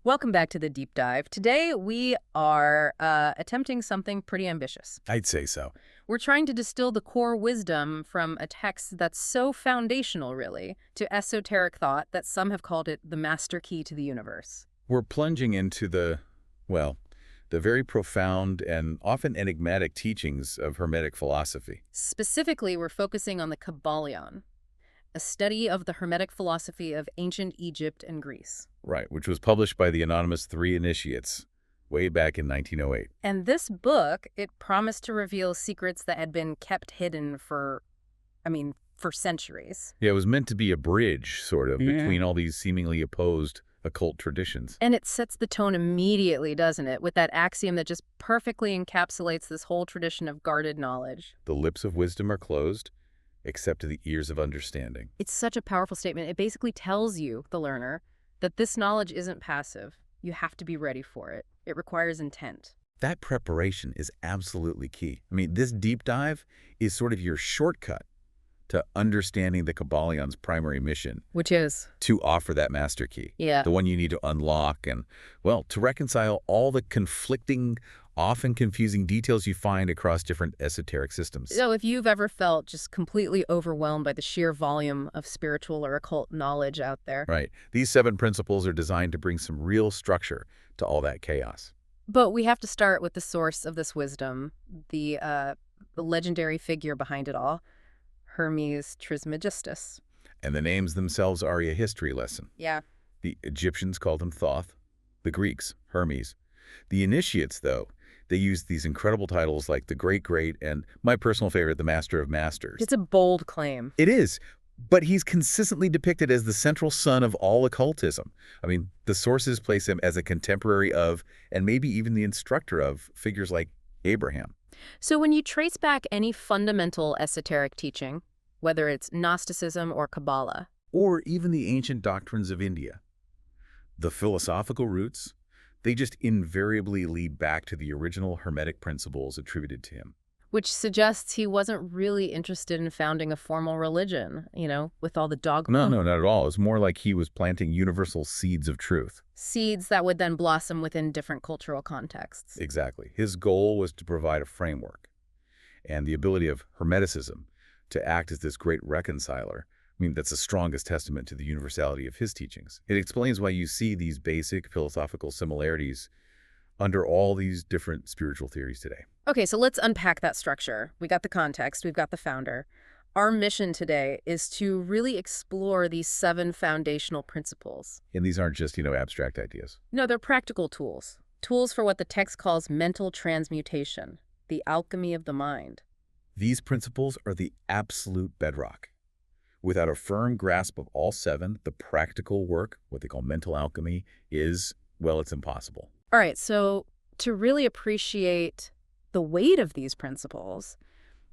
Welcome back to the deep dive. Today we are attempting something pretty ambitious. I'd say so. We're trying to distill the core wisdom from a text that's so foundational, really, to esoteric thought that some have called it the master key to the universe. We're plunging into the very profound and often enigmatic teachings of Hermetic philosophy. Specifically, we're focusing on the Kybalion, a study of the Hermetic philosophy of ancient Egypt and Greece. Right, which was published by the anonymous three initiates way back in 1908. And this book, it promised to reveal secrets that had been kept hidden for centuries. Yeah, it was meant to be a bridge, sort of, between all these seemingly opposed occult traditions. And it sets the tone immediately, doesn't it, with that axiom that just perfectly encapsulates this whole tradition of guarded knowledge. The lips of wisdom are closed, except to the ears of understanding. It's such a powerful statement. It basically tells you, the learner, that this knowledge isn't passive. You have to be ready for it. It requires intent. That preparation is absolutely key. I mean, this deep dive is sort of your shortcut to understanding the Kybalion's primary mission. Which is? To offer that master key. Yeah. The one you need to unlock and, well, to reconcile all the conflicting, often confusing details you find across different esoteric systems. So if you've ever felt just completely overwhelmed by the sheer volume of spiritual or occult knowledge out there. Right. These 7 principles are designed to bring some real structure to all that chaos. But we have to start with the source of this wisdom, the legendary figure behind it all, Hermes Trismegistus. And the names themselves are a history lesson. Yeah. The Egyptians called him Thoth, the Greeks, Hermes. The initiates, though, they used these incredible titles like the Great, and my personal favorite, the Master of Masters. It's a bold claim. It is, but he's consistently depicted as the central son of all occultism. I mean, the sources place him as a contemporary of, and maybe even the instructor of, figures like Abraham. So when you trace back any fundamental esoteric teaching, whether it's Gnosticism or Kabbalah, or even the ancient doctrines of India, the philosophical roots, they just invariably lead back to the original Hermetic principles attributed to him. which suggests he wasn't really interested in founding a formal religion, with all the dogma. No, not at all. It's more like he was planting universal seeds of truth. Seeds that would then blossom within different cultural contexts. Exactly. His goal was to provide a framework and the ability of Hermeticism to act as this great reconciler. I mean, that's the strongest testament to the universality of his teachings. It explains why you see these basic philosophical similarities under all these different spiritual theories today. Okay, so let's unpack that structure. We got the context, we've got the founder. Our mission today is to really explore these 7 foundational principles. And these aren't just, abstract ideas. No, they're practical tools. Tools for what the text calls mental transmutation, the alchemy of the mind. These principles are the absolute bedrock. Without a firm grasp of all 7, the practical work, what they call mental alchemy, is, well, it's impossible. All right, so to really appreciate the weight of these principles,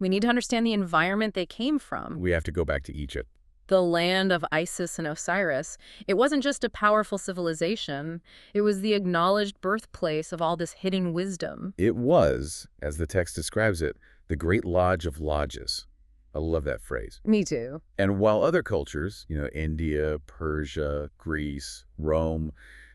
we need to understand the environment they came from. We have to go back to Egypt. The land of Isis and Osiris. It wasn't just a powerful civilization. It was the acknowledged birthplace of all this hidden wisdom. It was, as the text describes it, the great lodge of lodges. I love that phrase. Me too. And while other cultures, India, Persia, Greece, Rome,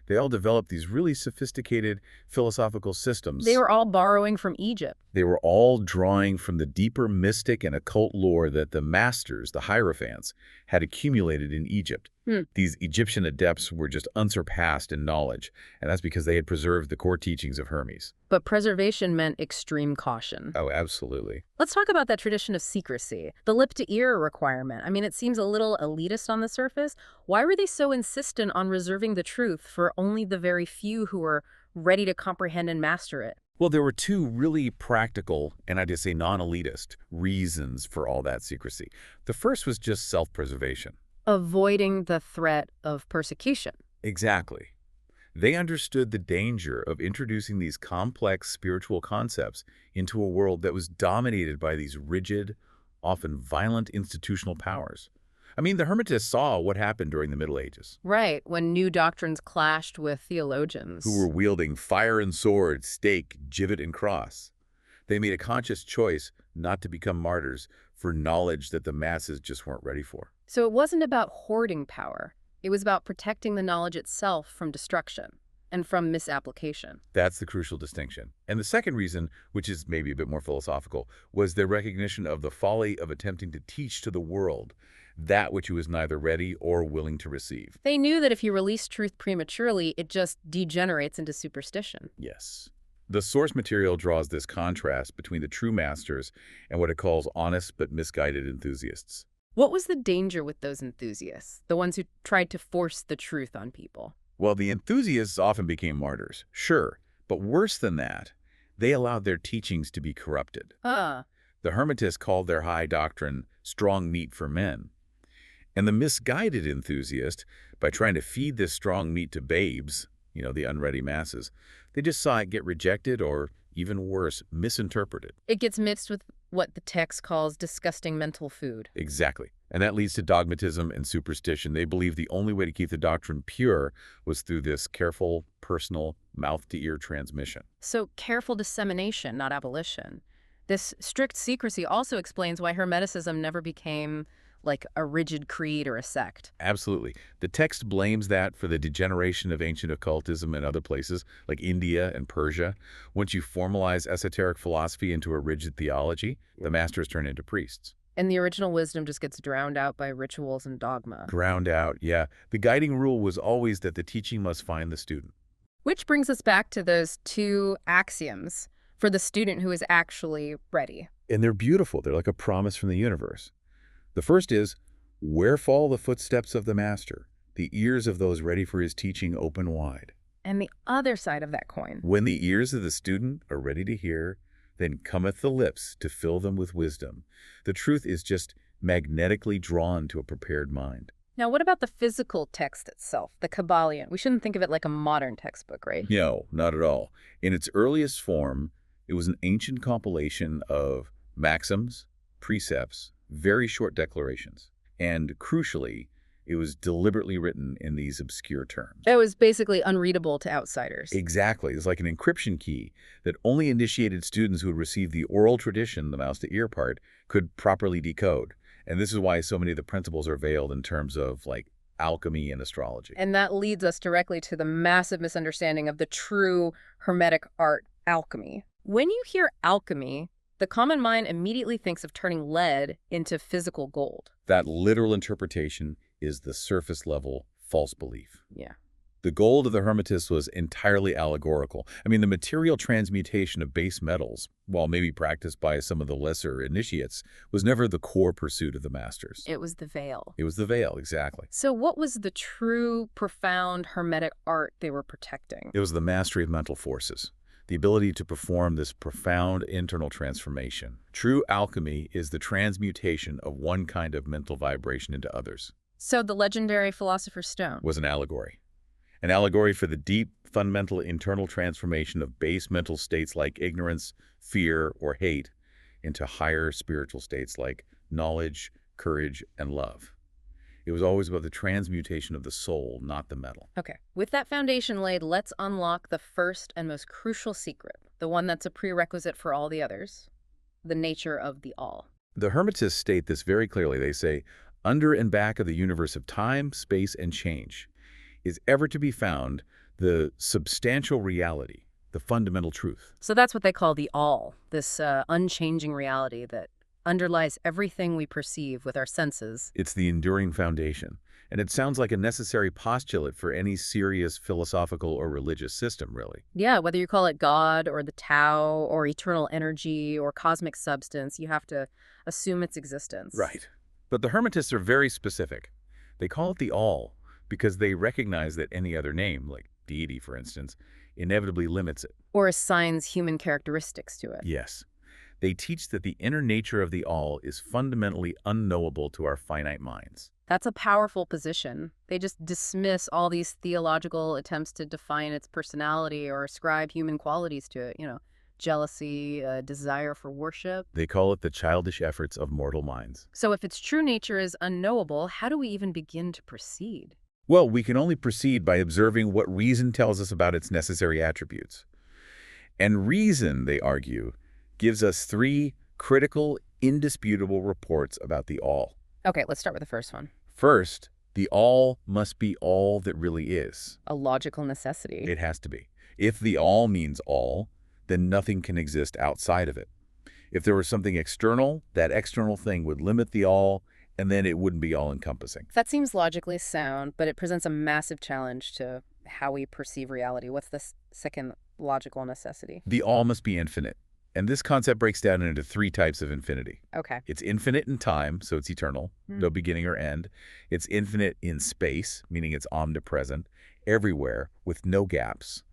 they all developed these really sophisticated philosophical systems. They were all borrowing from Egypt. They were all drawing from the deeper mystic and occult lore that the masters, the hierophants, had accumulated in Egypt. These Egyptian adepts were just unsurpassed in knowledge, and that's because they had preserved the core teachings of Hermes. But preservation meant extreme caution. Oh, absolutely. Let's talk about that tradition of secrecy, the lip-to-ear requirement. I mean, it seems a little elitist on the surface. Why were they so insistent on reserving the truth for only the very few who were ready to comprehend and master it? Well, there were 2 really practical, and I just say non-elitist, reasons for all that secrecy. The first was just self-preservation. Avoiding the threat of persecution. Exactly. They understood the danger of introducing these complex spiritual concepts into a world that was dominated by these rigid, often violent institutional powers. I mean, the Hermetists saw what happened during the Middle Ages. Right, when new doctrines clashed with theologians. Who were wielding fire and sword, stake, gibbet, and cross. They made a conscious choice not to become martyrs for knowledge that the masses just weren't ready for. So it wasn't about hoarding power. It was about protecting the knowledge itself from destruction. and from misapplication. That's the crucial distinction. And the second reason, which is maybe a bit more philosophical, was their recognition of the folly of attempting to teach to the world that which it was neither ready or willing to receive. They knew that if you release truth prematurely, it just degenerates into superstition. Yes. The source material draws this contrast between the true masters and what it calls honest but misguided enthusiasts. What was the danger with those enthusiasts, the ones who tried to force the truth on people? Well, the enthusiasts often became martyrs, sure, but worse than that, they allowed their teachings to be corrupted. Ah, The Hermetists called their high doctrine strong meat for men. And the misguided enthusiast, by trying to feed this strong meat to babes, the unready masses, they just saw it get rejected or, even worse, misinterpreted. it gets mixed with what the text calls disgusting mental food. Exactly. And that leads to dogmatism and superstition. They believed the only way to keep the doctrine pure was through this careful, personal, mouth-to-ear transmission. So careful dissemination, not abolition. This strict secrecy also explains why Hermeticism never became like a rigid creed or a sect. Absolutely. The text blames that for the degeneration of ancient occultism in other places, like India and Persia. Once you formalize esoteric philosophy into a rigid theology, the masters turn into priests. And the original wisdom just gets drowned out by rituals and dogma. Ground out, yeah. The guiding rule was always that the teaching must find the student. Which brings us back to those two axioms for the student who is actually ready. And they're beautiful. They're like a promise from the universe. The first is, where fall the footsteps of the master? The ears of those ready for his teaching open wide. And the other side of that coin. When the ears of the student are ready to hear, then cometh the lips to fill them with wisdom. The truth is just magnetically drawn to a prepared mind. Now, what about the physical text itself, the Kybalion? We shouldn't think of it like a modern textbook, right? No, not at all. In its earliest form, it was an ancient compilation of maxims, precepts, very short declarations. And crucially, it was deliberately written in these obscure terms. It was basically unreadable to outsiders. Exactly. It's like an encryption key that only initiated students who had received the oral tradition, the mouse-to-ear part, could properly decode. And this is why so many of the principles are veiled in terms of, like, alchemy and astrology. And that leads us directly to the massive misunderstanding of the true Hermetic art, alchemy. When you hear alchemy, the common mind immediately thinks of turning lead into physical gold. That literal interpretation is the surface-level false belief. Yeah. The gold of the Hermetists was entirely allegorical. I mean, the material transmutation of base metals, while maybe practiced by some of the lesser initiates, was never the core pursuit of the masters. It was the veil. It was the veil, exactly. So what was the true, profound Hermetic art they were protecting? It was the mastery of mental forces, the ability to perform this profound internal transformation. True alchemy is the transmutation of one kind of mental vibration into others. So the legendary Philosopher's Stone Was an allegory. An allegory for the deep, fundamental internal transformation of base mental states like ignorance, fear, or hate into higher spiritual states like knowledge, courage, and love. It was always about the transmutation of the soul, not the metal. Okay, with that foundation laid, let's unlock the first and most crucial secret, the one that's a prerequisite for all the others, the nature of the all. The Hermetists state this very clearly. They say, under and back of the universe of time, space, and change is ever to be found the substantial reality, the fundamental truth. So that's what they call the all, this unchanging reality that underlies everything we perceive with our senses. It's the enduring foundation, and it sounds like a necessary postulate for any serious philosophical or religious system, really. Yeah, whether you call it God or the Tao or eternal energy or cosmic substance, you have to assume its existence. Right. But the Hermetists are very specific. They call it the all because they recognize that any other name, like deity, for instance, inevitably limits it. Or assigns human characteristics to it. Yes. They teach that the inner nature of the all is fundamentally unknowable to our finite minds. That's a powerful position. They just dismiss all these theological attempts to define its personality or ascribe human qualities to it, jealousy, desire for worship. They call it the childish efforts of mortal minds. So if its true nature is unknowable, how do we even begin to proceed? Well, we can only proceed by observing what reason tells us about its necessary attributes. And reason, they argue, gives us three critical, indisputable reports about the all. Okay, let's start with the first one. First, The all must be all that really is. A logical necessity. It has to be. If the all means all, then nothing can exist outside of it. If there was something external, that external thing would limit the all, and then it wouldn't be all-encompassing. That seems logically sound, but it presents a massive challenge to how we perceive reality. What's the second logical necessity? The all must be infinite. And this concept breaks down into three types of infinity. Okay. It's infinite in time, so it's eternal, no beginning or end. It's infinite in space, meaning it's omnipresent, everywhere, with no gaps.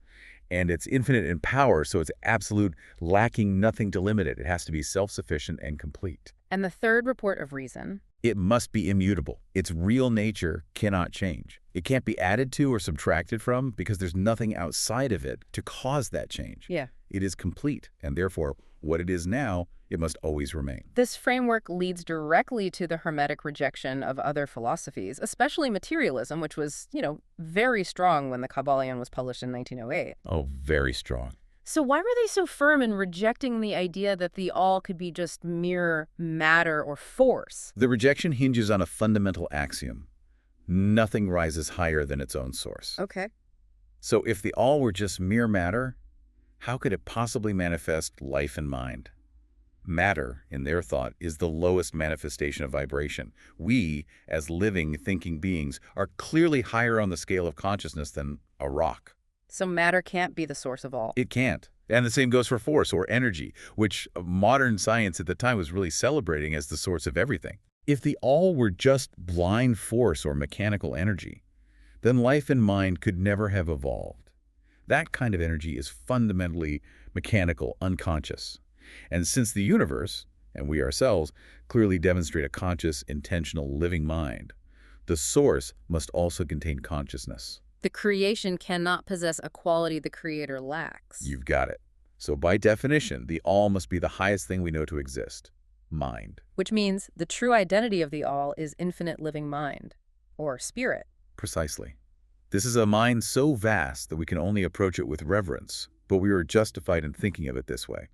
And it's infinite in power, so it's absolute, lacking nothing to limit it. It has to be self-sufficient and complete. And the third report of reason? It must be immutable. Its real nature cannot change. It can't be added to or subtracted from because there's nothing outside of it to cause that change. Yeah. It is complete, and therefore, what it is now, it must always remain. This framework leads directly to the Hermetic rejection of other philosophies, especially materialism, which was, very strong when the Kybalion was published in 1908. Oh, very strong. So why were they so firm in rejecting the idea that the all could be just mere matter or force? The rejection hinges on a fundamental axiom. Nothing rises higher than its own source. Okay. So if the all were just mere matter, how could it possibly manifest life and mind? Matter, in their thought, is the lowest manifestation of vibration. We, as living, thinking beings, are clearly higher on the scale of consciousness than a rock. So matter can't be the source of all. It can't. And the same goes for force or energy, which modern science at the time was really celebrating as the source of everything. If the all were just blind force or mechanical energy, then life and mind could never have evolved. That kind of energy is fundamentally mechanical, unconscious. And since the universe, and we ourselves, clearly demonstrate a conscious, intentional, living mind, the source must also contain consciousness. The creation cannot possess a quality the creator lacks. You've got it. So by definition, the all must be the highest thing we know to exist, mind. Which means the true identity of the all is infinite living mind, or spirit. Precisely. This is a mind so vast that we can only approach it with reverence, but we are justified in thinking of it this way.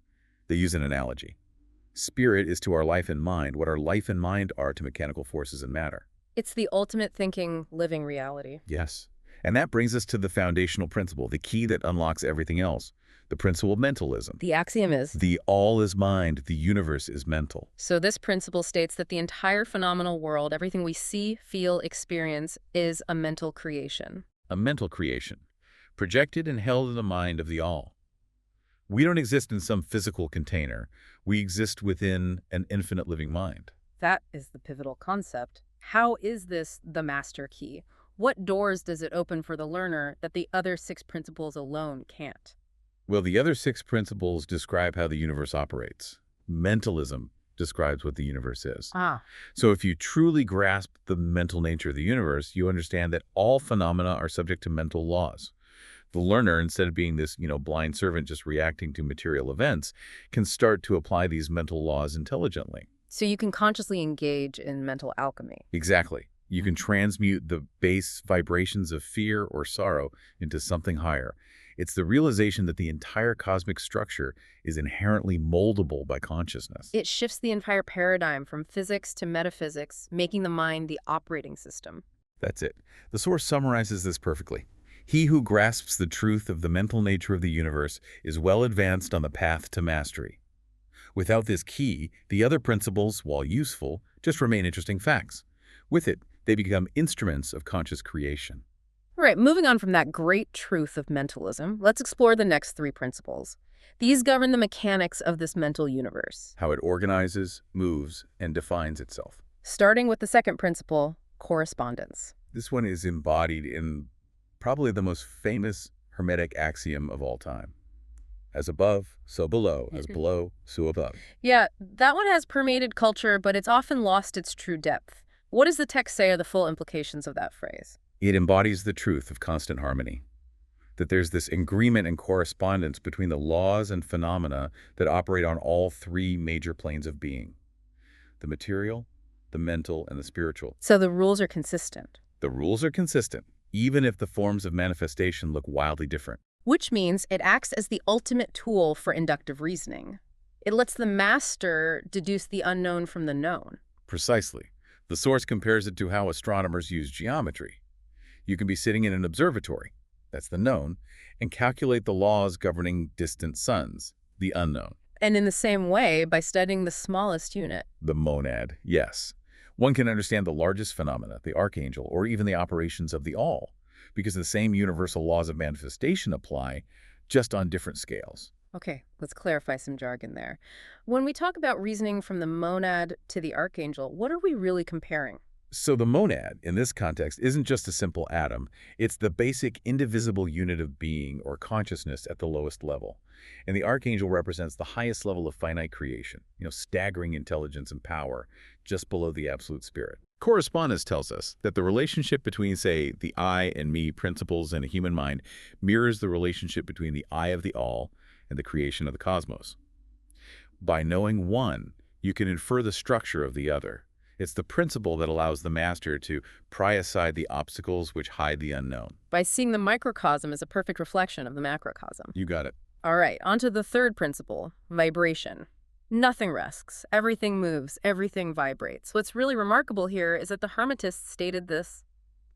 They use an analogy. Spirit is to our life and mind what our life and mind are to mechanical forces and matter. It's the ultimate thinking, living reality. Yes. And that brings us to the foundational principle, the key that unlocks everything else, the principle of mentalism. The axiom is, The all is mind, the universe is mental. so this principle states that the entire phenomenal world, everything we see, feel, experience, is a mental creation. A mental creation, projected and held in the mind of the all. We don't exist in some physical container. We exist within an infinite living mind. That is the pivotal concept. How is this the master key? What doors does it open for the learner that the other 6 principles alone can't? Well, the other 6 principles describe how the universe operates. Mentalism describes what the universe is. So if you truly grasp the mental nature of the universe, you understand that all phenomena are subject to mental laws. The learner, instead of being this, blind servant just reacting to material events, can start to apply these mental laws intelligently. So you can consciously engage in mental alchemy. Exactly. You can transmute the base vibrations of fear or sorrow into something higher. It's the realization that the entire cosmic structure is inherently moldable by consciousness. It shifts the entire paradigm from physics to metaphysics, making the mind the operating system. That's it. The Source summarizes this perfectly. He who grasps the truth of the mental nature of the universe is well advanced on the path to mastery. Without this key, the other principles, while useful, just remain interesting facts. With it, they become instruments of conscious creation. All right, moving on from that great truth of mentalism, let's explore the next 3 principles. These govern the mechanics of this mental universe. How it organizes, moves, and defines itself. Starting with the second principle, correspondence. This one is embodied in probably the most famous Hermetic axiom of all time. As above, so below. As below, so above. Yeah, that one has permeated culture, but it's often lost its true depth. What does the text say are the full implications of that phrase? It embodies the truth of constant harmony, that there's this agreement and correspondence between the laws and phenomena that operate on all 3 major planes of being: the material, the mental, and the spiritual. So the rules are consistent. The rules are consistent, even if the forms of manifestation look wildly different. Which means it acts as the ultimate tool for inductive reasoning. It lets the master deduce the unknown from the known. Precisely. The source compares it to how astronomers use geometry. You can be sitting in an observatory, that's the known, and calculate the laws governing distant suns, the unknown. And in the same way, by studying the smallest unit. The monad, yes. One can understand the largest phenomena, the archangel, or even the operations of the all, because the same universal laws of manifestation apply, just on different scales. Okay, let's clarify some jargon there. When we talk about reasoning from the monad to the archangel, what are we really comparing? So the monad, in this context, isn't just a simple atom. It's the basic indivisible unit of being or consciousness at the lowest level. And the archangel represents the highest level of finite creation, staggering intelligence and power, just below the absolute spirit. Correspondence tells us that the relationship between, say, the I and me principles in a human mind mirrors the relationship between the I of the all and the creation of the cosmos. By knowing one, you can infer the structure of the other. It's the principle that allows the master to pry aside the obstacles which hide the unknown. By seeing the microcosm as a perfect reflection of the macrocosm. You got it. All right, on to the third principle, vibration. Nothing rests, everything moves, everything vibrates. What's really remarkable here is that the Hermetists stated this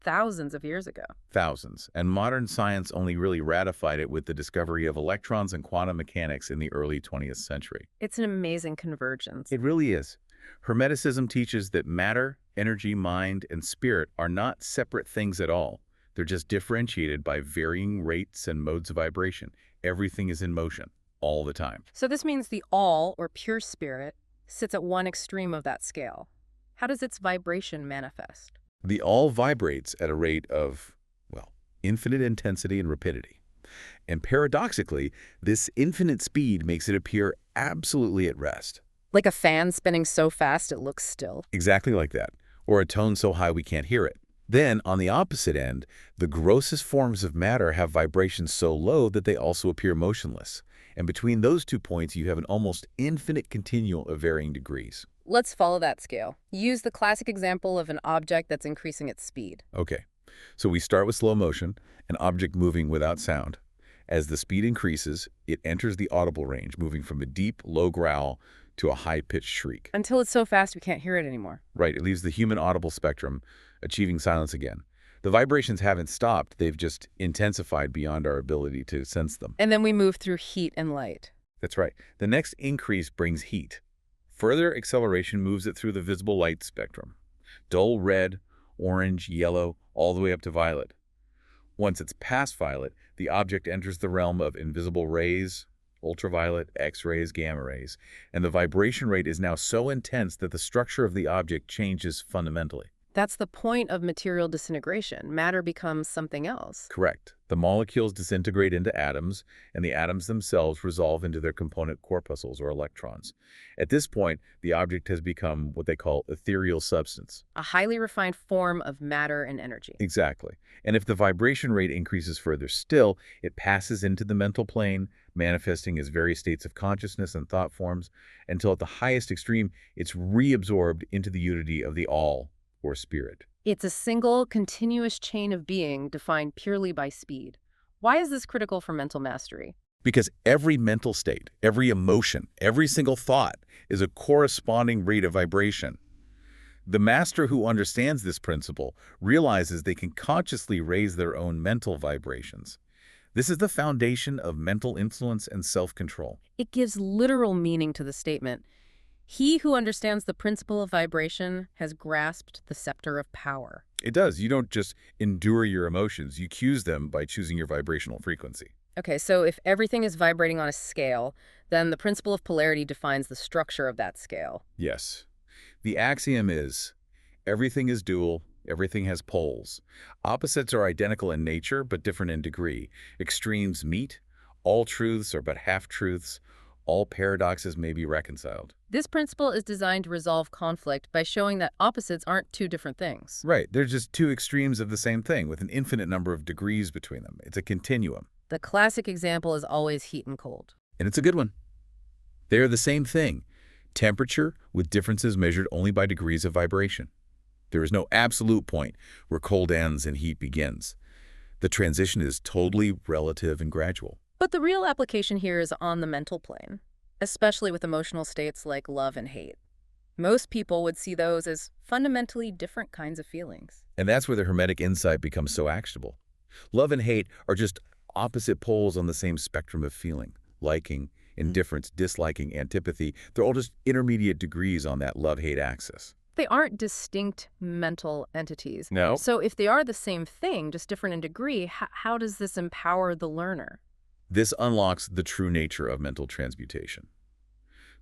thousands of years ago. Thousands. And modern science only really ratified it with the discovery of electrons and quantum mechanics in the early 20th century. It's an amazing convergence. It really is. Hermeticism teaches that matter, energy, mind, and spirit are not separate things at all. They're just differentiated by varying rates and modes of vibration. Everything is in motion, all the time. So this means the all, or pure spirit, sits at one extreme of that scale. How does its vibration manifest? The all vibrates at a rate of, well, infinite intensity and rapidity. And paradoxically, this infinite speed makes it appear absolutely at rest. Like a fan spinning so fast it looks still. Exactly like that. Or a tone so high we can't hear it. Then, on the opposite end, the grossest forms of matter have vibrations so low that they also appear motionless. And between those 2 points, you have an almost infinite continuum of varying degrees. Let's follow that scale. Use the classic example of an object that's increasing its speed. Okay, so we start with slow motion, an object moving without sound. As the speed increases, it enters the audible range, moving from a deep, low growl to a high-pitched shriek. Until it's so fast we can't hear it anymore. Right, it leaves the human audible spectrum, achieving silence again. The vibrations haven't stopped, they've just intensified beyond our ability to sense them. And then we move through heat and light. That's right. The next increase brings heat. Further acceleration moves it through the visible light spectrum. Dull red, orange, yellow, all the way up to violet. Once it's past violet, the object enters the realm of invisible rays, ultraviolet, X-rays, gamma rays, and the vibration rate is now so intense that the structure of the object changes fundamentally. That's the point of material disintegration. Matter becomes something else. Correct. The molecules disintegrate into atoms, and the atoms themselves resolve into their component corpuscles or electrons. At this point, the object has become what they call ethereal substance. A highly refined form of matter and energy. Exactly. And if the vibration rate increases further still, it passes into the mental plane, manifesting as various states of consciousness and thought forms, until at the highest extreme, it's reabsorbed into the unity of the all, or spirit. It's a single, continuous chain of being defined purely by speed. Why is this critical for mental mastery? Because every mental state, every emotion, every single thought is a corresponding rate of vibration. The master who understands this principle realizes they can consciously raise their own mental vibrations. This is the foundation of mental influence and self-control. It gives literal meaning to the statement. He who understands the principle of vibration has grasped the scepter of power. It does. You don't just endure your emotions. You cue them by choosing your vibrational frequency. Okay, so if everything is vibrating on a scale, then the principle of polarity defines the structure of that scale. Yes. The axiom is, everything is dual, everything has poles. Opposites are identical in nature, but different in degree. Extremes meet. All truths are but half-truths. All paradoxes may be reconciled. This principle is designed to resolve conflict by showing that opposites aren't two different things. Right. They're just two extremes of the same thing with an infinite number of degrees between them. It's a continuum. The classic example is always heat and cold. And it's a good one. They're the same thing. Temperature with differences measured only by degrees of vibration. There is no absolute point where cold ends and heat begins. The transition is totally relative and gradual. But the real application here is on the mental plane, especially with emotional states like love and hate. Most people would see those as fundamentally different kinds of feelings. And that's where the Hermetic insight becomes so actionable. Love and hate are just opposite poles on the same spectrum of feeling. Liking, indifference, disliking, antipathy, they're all just intermediate degrees on that love-hate axis. They aren't distinct mental entities. No. So if they are the same thing, just different in degree, how does this empower the learner? This unlocks the true nature of mental transmutation.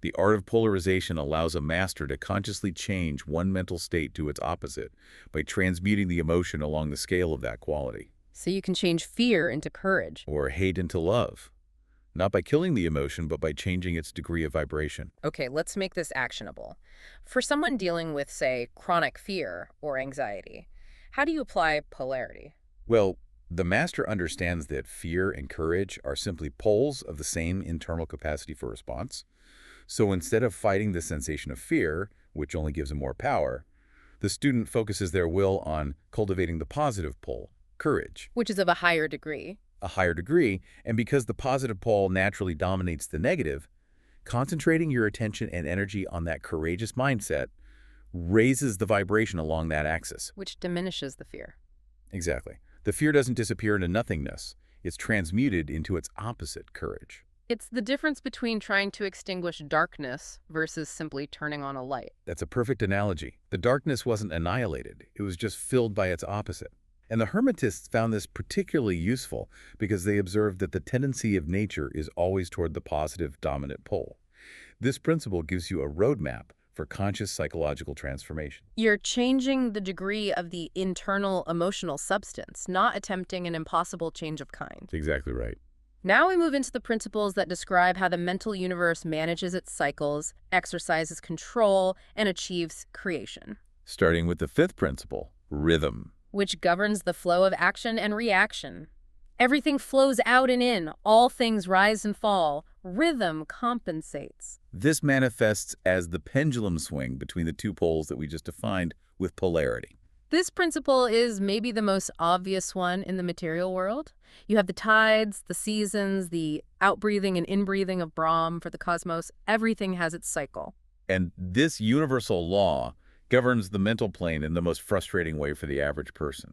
The art of polarization allows a master to consciously change one mental state to its opposite by transmuting the emotion along the scale of that quality, So you can change fear into courage. or hate into love, not by killing the emotion, but by changing its degree of vibration. Okay, let's make this actionable. For someone dealing with, say, chronic fear or anxiety, how do you apply polarity? Well, the master understands that fear and courage are simply poles of the same internal capacity for response. So instead of fighting the sensation of fear, which only gives them more power, the student focuses their will on cultivating the positive pole, courage, Which is of a higher degree. a higher degree, and because the positive pole naturally dominates the negative, concentrating your attention and energy on that courageous mindset raises the vibration along that axis. Which diminishes the fear. Exactly. The fear doesn't disappear into nothingness. It's transmuted into its opposite, courage. It's the difference between trying to extinguish darkness versus simply turning on a light. That's a perfect analogy. The darkness wasn't annihilated. It was just filled by its opposite. And the Hermetists found this particularly useful because they observed that the tendency of nature is always toward the positive dominant pole. This principle gives you a roadmap for conscious psychological transformation. You're changing the degree of the internal emotional substance, not attempting an impossible change of kind. That's exactly right. Now we move into the principles that describe how the mental universe manages its cycles, exercises control, and achieves creation, Starting with the fifth principle, rhythm. which governs the flow of action and reaction. Everything flows out and in. All things rise and fall. Rhythm compensates. This manifests as the pendulum swing between the two poles that we just defined with polarity. This principle is maybe the most obvious one in the material world. You have the tides, the seasons, the outbreathing and inbreathing of Brahm for the cosmos. Everything has its cycle. And this universal law governs the mental plane in the most frustrating way for the average person.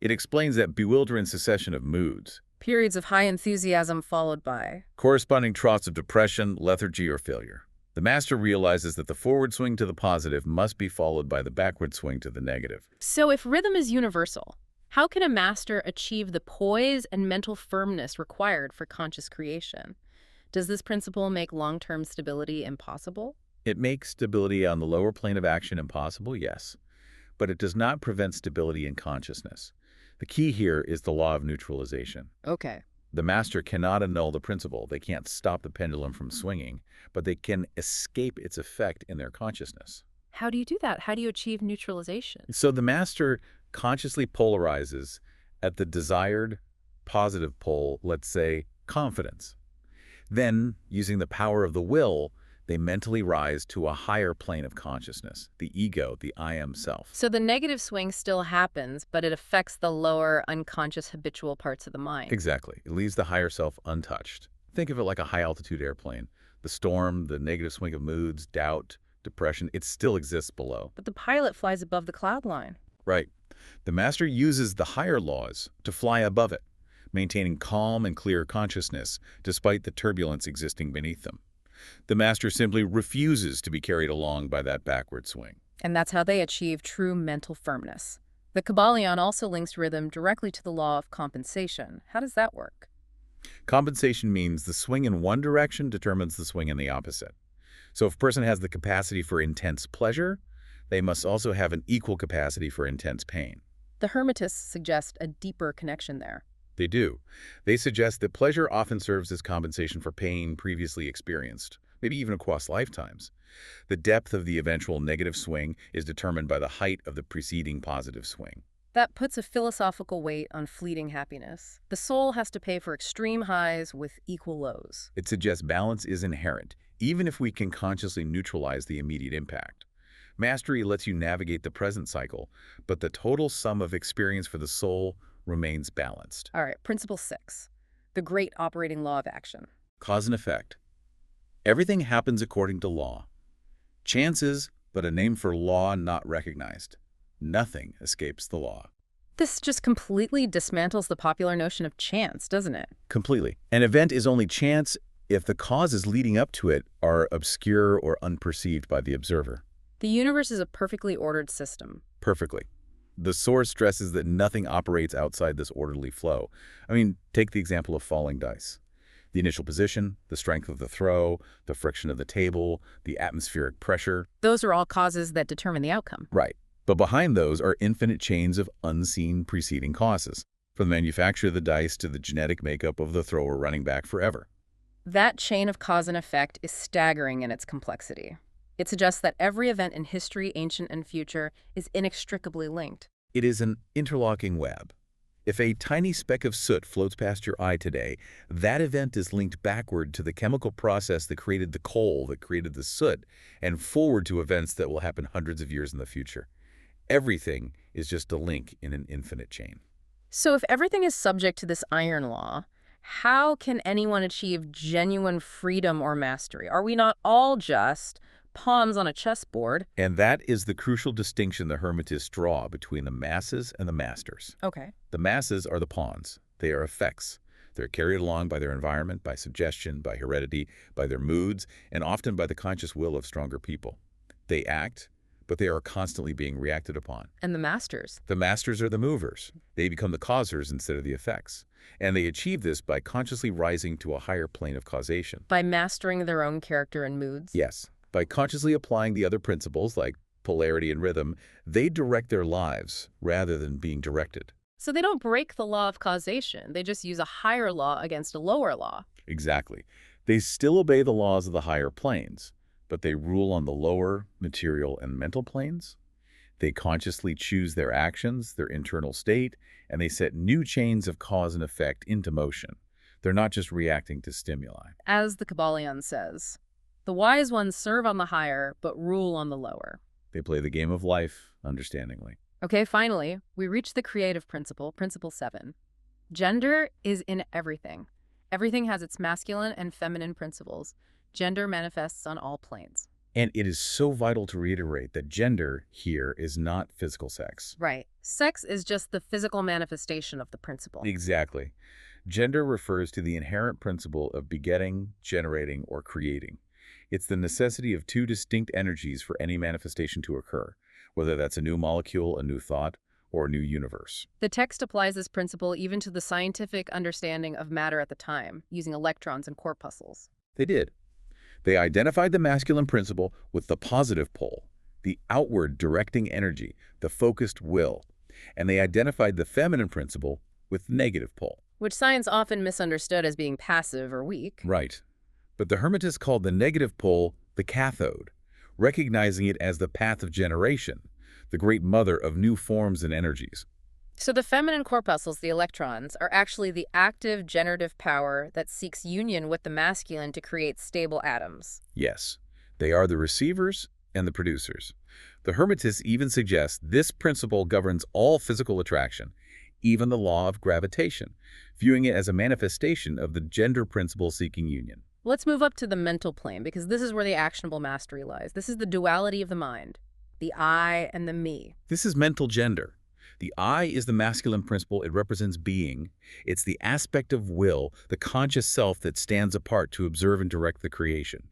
It explains that bewildering succession of moods, Periods of high enthusiasm followed by. corresponding troughs of depression, lethargy, or failure. The master realizes that the forward swing to the positive must be followed by the backward swing to the negative. So if rhythm is universal, how can a master achieve the poise and mental firmness required for conscious creation? Does this principle make long-term stability impossible? It makes stability on the lower plane of action impossible, yes, but it does not prevent stability in consciousness. The key here is the law of neutralization. Okay. The master cannot annul the principle. They can't stop the pendulum from swinging, but they can escape its effect in their consciousness. How do you do that? How do you achieve neutralization? So the master consciously polarizes at the desired positive pole, let's say confidence. Then, using the power of the will, they mentally rise to a higher plane of consciousness, the ego, the I am self. So the negative swing still happens, but it affects the lower, unconscious, habitual parts of the mind. Exactly. It leaves the higher self untouched. Think of it like a high-altitude airplane. The storm, the negative swing of moods, doubt, depression, it still exists below. But the pilot flies above the cloud line. Right. The master uses the higher laws to fly above it, maintaining calm and clear consciousness despite the turbulence existing beneath them. The master simply refuses to be carried along by that backward swing. And that's how they achieve true mental firmness. The Kybalion also links rhythm directly to the law of compensation. How does that work? Compensation means the swing in one direction determines the swing in the opposite. So if a person has the capacity for intense pleasure, they must also have an equal capacity for intense pain. The Hermetists suggest a deeper connection there. They do. They suggest that pleasure often serves as compensation for pain previously experienced, maybe even across lifetimes. The depth of the eventual negative swing is determined by the height of the preceding positive swing. That puts a philosophical weight on fleeting happiness. The soul has to pay for extreme highs with equal lows. It suggests balance is inherent, even if we can consciously neutralize the immediate impact. Mastery lets you navigate the present cycle, but the total sum of experience for the soul remains balanced. All right, Principle 6, the great operating law of action. Cause and effect. Everything happens according to law. Chances but a name for law not recognized. Nothing escapes the law. This just completely dismantles the popular notion of chance, doesn't it? Completely. An event is only chance if the causes leading up to it are obscure or unperceived by the observer. The universe is a perfectly ordered system. Perfectly. The source stresses that nothing operates outside this orderly flow. I mean, take the example of falling dice. The initial position, the strength of the throw, the friction of the table, the atmospheric pressure. Those are all causes that determine the outcome. Right. But behind those are infinite chains of unseen preceding causes, from the manufacture of the dice to the genetic makeup of the thrower running back forever. That chain of cause and effect is staggering in its complexity. It suggests that every event in history, ancient and future, is inextricably linked. It is an interlocking web. If a tiny speck of soot floats past your eye today, that event is linked backward to the chemical process that created the coal that created the soot, and forward to events that will happen hundreds of years in the future. Everything is just a link in an infinite chain. So if everything is subject to this iron law, how can anyone achieve genuine freedom or mastery? Are we not all just pawns on a chessboard? And that is the crucial distinction the Hermetists draw between the masses and the masters. Okay. The masses are the pawns. They are effects. They're carried along by their environment, by suggestion, by heredity, by their moods, and often by the conscious will of stronger people. They act, but they are constantly being reacted upon. And the masters? The masters are the movers. They become the causers instead of the effects. And they achieve this by consciously rising to a higher plane of causation. By mastering their own character and moods? Yes. By consciously applying the other principles, like polarity and rhythm, they direct their lives rather than being directed. So they don't break the law of causation. They just use a higher law against a lower law. Exactly. They still obey the laws of the higher planes, but they rule on the lower material and mental planes. They consciously choose their actions, their internal state, and they set new chains of cause and effect into motion. They're not just reacting to stimuli. As the Kybalion says, the wise ones serve on the higher, but rule on the lower. They play the game of life understandingly. Okay, finally, we reach the creative principle, Principle 7. Gender is in everything. Everything has its masculine and feminine principles. Gender manifests on all planes. And it is so vital to reiterate that gender here is not physical sex. Right. Sex is just the physical manifestation of the principle. Exactly. Gender refers to the inherent principle of begetting, generating, or creating. It's the necessity of two distinct energies for any manifestation to occur, whether that's a new molecule, a new thought, or a new universe. The text applies this principle even to the scientific understanding of matter at the time, using electrons and corpuscles. They did. They identified the masculine principle with the positive pole, the outward directing energy, the focused will, and they identified the feminine principle with the negative pole. Which science often misunderstood as being passive or weak. Right. But the Hermetists called the negative pole the cathode, recognizing it as the path of generation, the great mother of new forms and energies. So the feminine corpuscles, the electrons, are actually the active generative power that seeks union with the masculine to create stable atoms. Yes, they are the receivers and the producers. The Hermetists even suggest this principle governs all physical attraction, even the law of gravitation, viewing it as a manifestation of the gender principle seeking union. Let's move up to the mental plane, because this is where the actionable mastery lies. This is the duality of the mind, the I and the me. This is mental gender. The I is the masculine principle. It represents being. It's the aspect of will, the conscious self that stands apart to observe and direct the creation.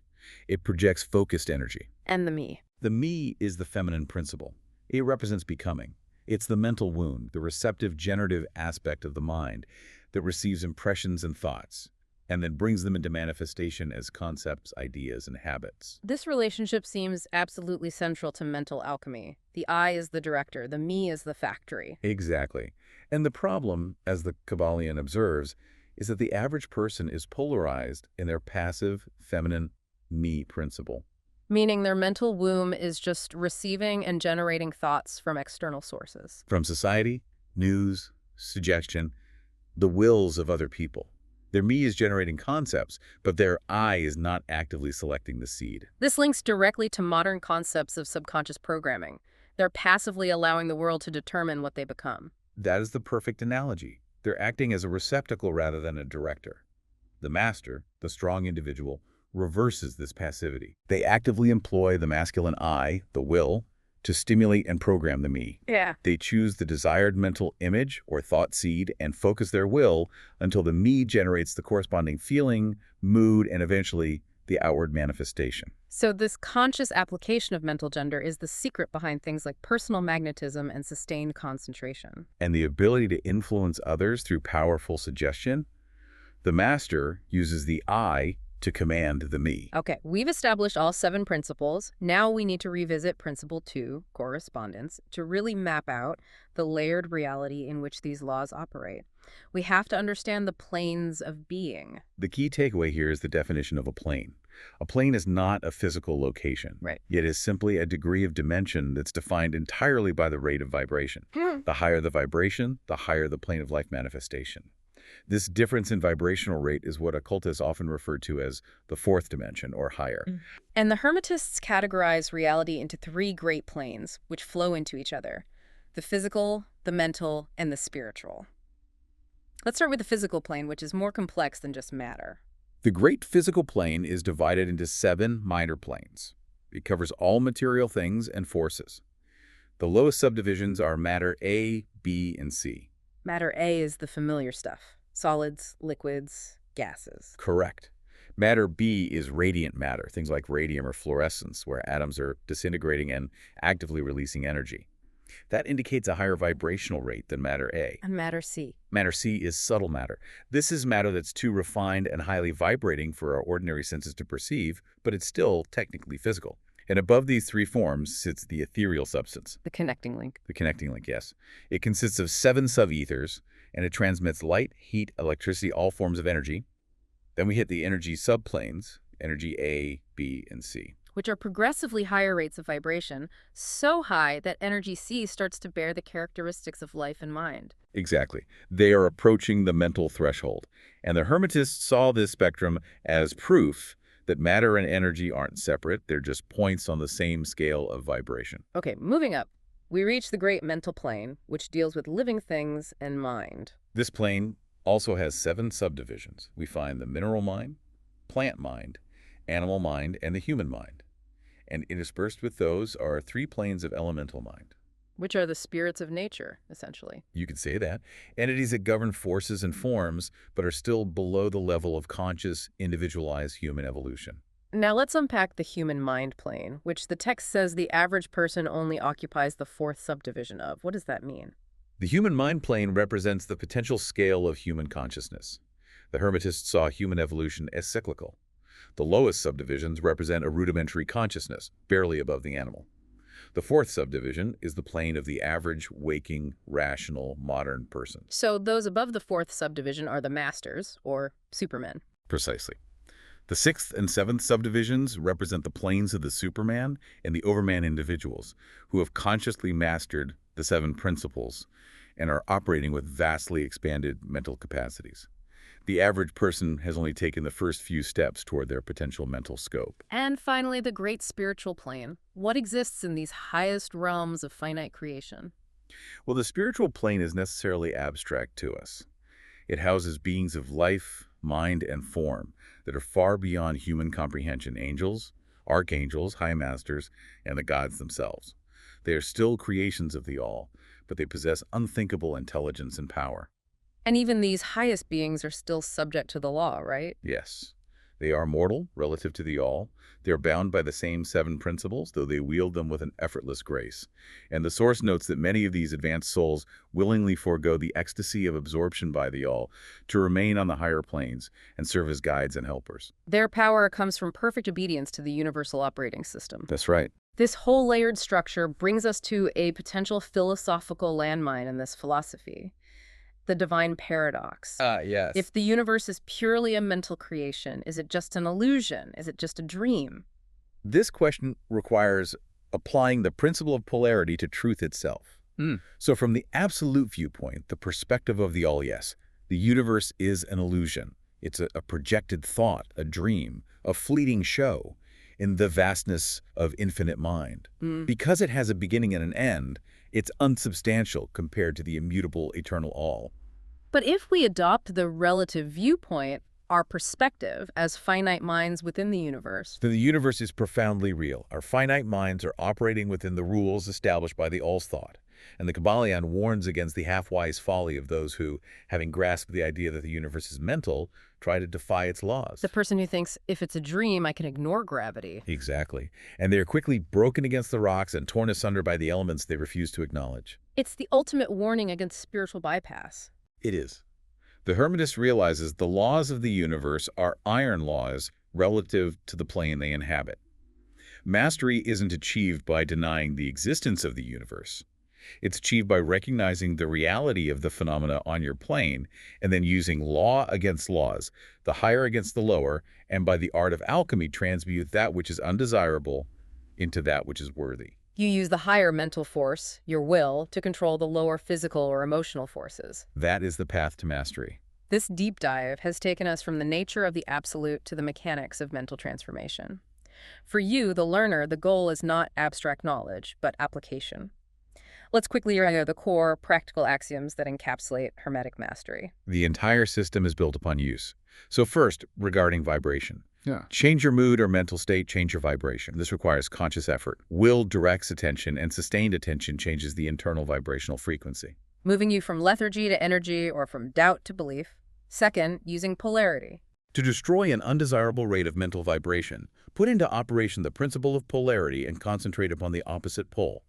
It projects focused energy. And the me. The me is the feminine principle. It represents becoming. It's the mental wound, the receptive generative aspect of the mind that receives impressions and thoughts, and then brings them into manifestation as concepts, ideas, and habits. This relationship seems absolutely central to mental alchemy. The I is the director, the me is the factory. Exactly. And the problem, as the Kybalion observes, is that the average person is polarized in their passive, feminine me principle. Meaning their mental womb is just receiving and generating thoughts from external sources. From society, news, suggestion, the wills of other people. Their me is generating concepts, but their I is not actively selecting the seed. This links directly to modern concepts of subconscious programming. They're passively allowing the world to determine what they become. That is the perfect analogy. They're acting as a receptacle rather than a director. The master, the strong individual, reverses this passivity. They actively employ the masculine I, the will, to stimulate and program the me. Yeah. They choose the desired mental image or thought seed and focus their will until the me generates the corresponding feeling, mood, and eventually the outward manifestation. So this conscious application of mental gender is the secret behind things like personal magnetism and sustained concentration. And the ability to influence others through powerful suggestion, the master uses the I to command the me. Okay, we've established all 7 principles. Now we need to revisit Principle 2, correspondence, to really map out the layered reality in which these laws operate. We have to understand the planes of being. The key takeaway here is the definition of a plane. A plane is not a physical location. Right. It is simply a degree of dimension that's defined entirely by the rate of vibration. The higher the vibration, the higher the plane of life manifestation. This difference in vibrational rate is what occultists often refer to as the 4th dimension or higher. And the Hermetists categorize reality into 3 great planes, which flow into each other: the physical, the mental, and the spiritual. Let's start with the physical plane, which is more complex than just matter. The great physical plane is divided into 7 minor planes. It covers all material things and forces. The lowest subdivisions are matter A, B, and C. Matter A is the familiar stuff: solids, liquids, gases. Correct. Matter B is radiant matter, things like radium or fluorescence, where atoms are disintegrating and actively releasing energy. That indicates a higher vibrational rate than matter A. And matter C. Matter C is subtle matter. This is matter that's too refined and highly vibrating for our ordinary senses to perceive, but it's still technically physical. And above these 3 forms sits the ethereal substance. The connecting link. The connecting link, yes. It consists of 7 sub-ethers, and it transmits light, heat, electricity, all forms of energy. Then we hit the energy subplanes, energy A, B, and C, which are progressively higher rates of vibration, so high that energy C starts to bear the characteristics of life and mind. Exactly. They are approaching the mental threshold. And the Hermetists saw this spectrum as proof that matter and energy aren't separate. They're just points on the same scale of vibration. Okay, moving up. We reach the great mental plane, which deals with living things and mind. This plane also has 7 subdivisions. We find the mineral mind, plant mind, animal mind, and the human mind. And interspersed with those are 3 planes of elemental mind. Which are the spirits of nature, essentially. You could say that. Entities that govern forces and forms, but are still below the level of conscious, individualized human evolution. Now let's unpack the human mind plane, which the text says the average person only occupies the 4th subdivision of. What does that mean? The human mind plane represents the potential scale of human consciousness. The Hermetists saw human evolution as cyclical. The lowest subdivisions represent a rudimentary consciousness, barely above the animal. The 4th subdivision is the plane of the average, waking, rational, modern person. So those above the 4th subdivision are the masters, or supermen. Precisely. The 6th and 7th subdivisions represent the planes of the Superman and the Overman individuals, who have consciously mastered the 7 principles and are operating with vastly expanded mental capacities. The average person has only taken the first few steps toward their potential mental scope. And finally, the great spiritual plane. What exists in these highest realms of finite creation? Well, the spiritual plane is necessarily abstract to us. It houses beings of life, mind, and form that are far beyond human comprehension: angels, archangels, high masters, and the gods themselves. They are still creations of the all, but they possess unthinkable intelligence and power. And even these highest beings are still subject to the law, right? Yes. They are mortal relative to the all. They are bound by the same 7 principles, though they wield them with an effortless grace. And the source notes that many of these advanced souls willingly forego the ecstasy of absorption by the all to remain on the higher planes and serve as guides and helpers. Their power comes from perfect obedience to the universal operating system. That's right. This whole layered structure brings us to a potential philosophical landmine in this philosophy: the divine paradox. Yes. If the universe is purely a mental creation, is it just an illusion? Is it just a dream? This question requires applying the principle of polarity to truth itself. So from the absolute viewpoint, the perspective of the all, yes, the universe is an illusion. It's a projected thought, a dream, a fleeting show in the vastness of infinite mind. Because it has a beginning and an end, it's unsubstantial compared to the immutable eternal all. But if we adopt the relative viewpoint, our perspective as finite minds within the universe. Then the universe is profoundly real. Our finite minds are operating within the rules established by the All's thought. And the Kybalion warns against the half-wise folly of those who, having grasped the idea that the universe is mental, try to defy its laws. The person who thinks, if it's a dream, I can ignore gravity. Exactly. And they are quickly broken against the rocks and torn asunder by the elements they refuse to acknowledge. It's the ultimate warning against spiritual bypass. It is. The Hermetist realizes the laws of the universe are iron laws relative to the plane they inhabit. Mastery isn't achieved by denying the existence of the universe. It's achieved by recognizing the reality of the phenomena on your plane and then using law against laws, the higher against the lower, and by the art of alchemy transmute that which is undesirable into that which is worthy. You use the higher mental force, your will, to control the lower physical or emotional forces. That is the path to mastery. This deep dive has taken us from the nature of the absolute to the mechanics of mental transformation. For you, the learner, the goal is not abstract knowledge, but application. Let's quickly review the core practical axioms that encapsulate Hermetic mastery. The entire system is built upon use. So first, regarding vibration. Yeah. Change your mood or mental state, change your vibration. This requires conscious effort. Will directs attention, and sustained attention changes the internal vibrational frequency. Moving you from lethargy to energy or from doubt to belief. Second, using polarity. To destroy an undesirable rate of mental vibration, put into operation the principle of polarity and concentrate upon the opposite pole.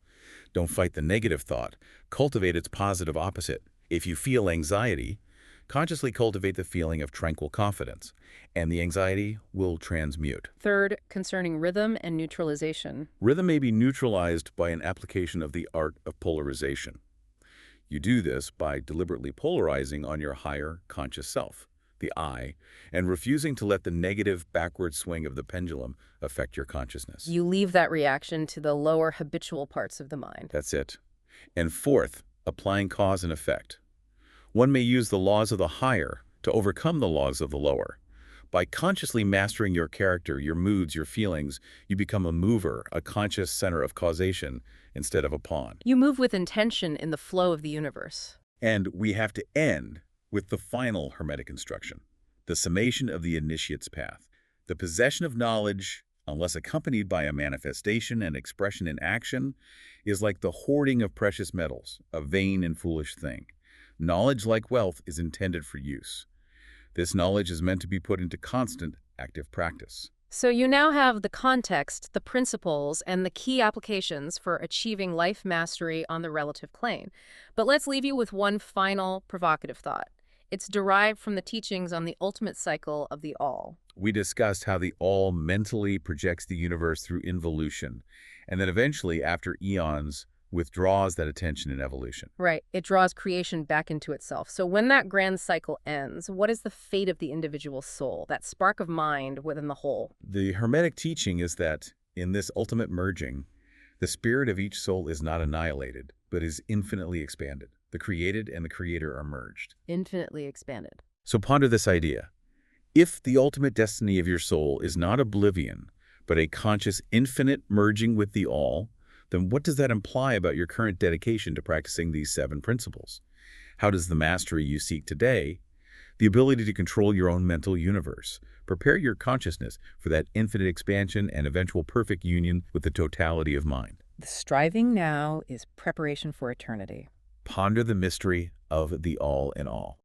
Don't fight the negative thought. Cultivate its positive opposite. If you feel anxiety, consciously cultivate the feeling of tranquil confidence, and the anxiety will transmute. Third, concerning rhythm and neutralization. Rhythm may be neutralized by an application of the art of polarization. You do this by deliberately polarizing on your higher conscious self, the I, and refusing to let the negative backward swing of the pendulum affect your consciousness. You leave that reaction to the lower habitual parts of the mind. That's it. And fourth, applying cause and effect. One may use the laws of the higher to overcome the laws of the lower. By consciously mastering your character, your moods, your feelings, you become a mover, a conscious center of causation instead of a pawn. You move with intention in the flow of the universe. And we have to end with the final Hermetic instruction, the summation of the initiate's path. The possession of knowledge, unless accompanied by a manifestation and expression in action, is like the hoarding of precious metals, a vain and foolish thing. Knowledge, like wealth, is intended for use. This knowledge is meant to be put into constant, active practice. So you now have the context, the principles, and the key applications for achieving life mastery on the relative plane. But let's leave you with one final provocative thought. It's derived from the teachings on the ultimate cycle of the all. We discussed how the all mentally projects the universe through involution, and then eventually, after eons, withdraws that attention in evolution. Right. It draws creation back into itself. So when that grand cycle ends, what is the fate of the individual soul, that spark of mind within the whole? The Hermetic teaching is that in this ultimate merging, the spirit of each soul is not annihilated, but is infinitely expanded. The created and the creator are merged. Infinitely expanded. So ponder this idea. If the ultimate destiny of your soul is not oblivion, but a conscious infinite merging with the all, then what does that imply about your current dedication to practicing these 7 principles? How does the mastery you seek today, the ability to control your own mental universe, prepare your consciousness for that infinite expansion and eventual perfect union with the totality of mind? The striving now is preparation for eternity. Ponder the mystery of the all in all.